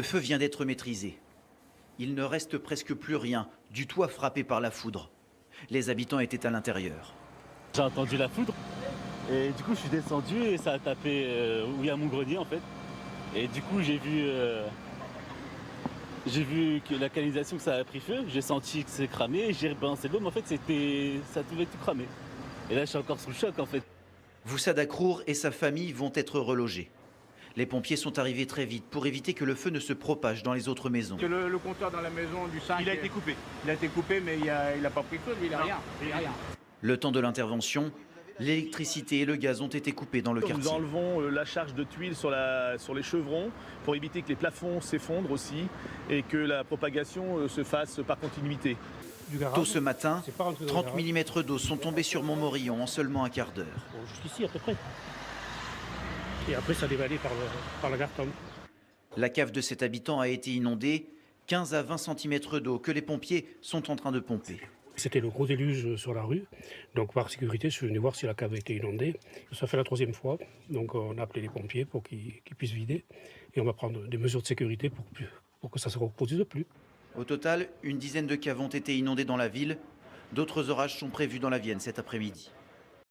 feu vient d'être maîtrisé. Il ne reste presque plus rien, du toit frappé par la foudre. Les habitants étaient à l'intérieur. J'ai entendu la foudre et du coup je suis descendu et ça a tapé où il y a mon grenier en fait. Et du coup j'ai vu que la canalisation que ça a pris feu, j'ai senti que c'est cramé, j'ai rebalancé l'eau, mais en fait ça devait tout cramer. Et là je suis encore sous le choc en fait. Voussad Akrour et sa famille vont être relogés. Les pompiers sont arrivés très vite pour éviter que le feu ne se propage dans les autres maisons. Le compteur dans la maison du 5... Il a été coupé. Il a été coupé, mais il n'a pas pris feu, lui, il n'a rien. Le temps de l'intervention, l'électricité et le gaz ont été coupés dans le Nous quartier. enlevons la charge de tuiles sur les chevrons pour éviter que les plafonds s'effondrent aussi et que la propagation se fasse par continuité. Tôt ce matin, 30 mm d'eau sont tombés sur Montmorillon en seulement un quart d'heure. Bon, jusqu'ici à peu près. Et après ça a dévalé par la Gartempe. La cave de cet habitant a été inondée, 15 à 20 cm d'eau que les pompiers sont en train de pomper. C'était le gros déluge sur la rue, donc par sécurité je suis venu voir si la cave était inondée. Ça fait la 3e fois, donc on a appelé les pompiers pour qu'ils puissent vider et on va prendre des mesures de sécurité pour que ça ne se reproduise plus. Au total, une dizaine de caves ont été inondées dans la ville. D'autres orages sont prévus dans la Vienne cet après-midi.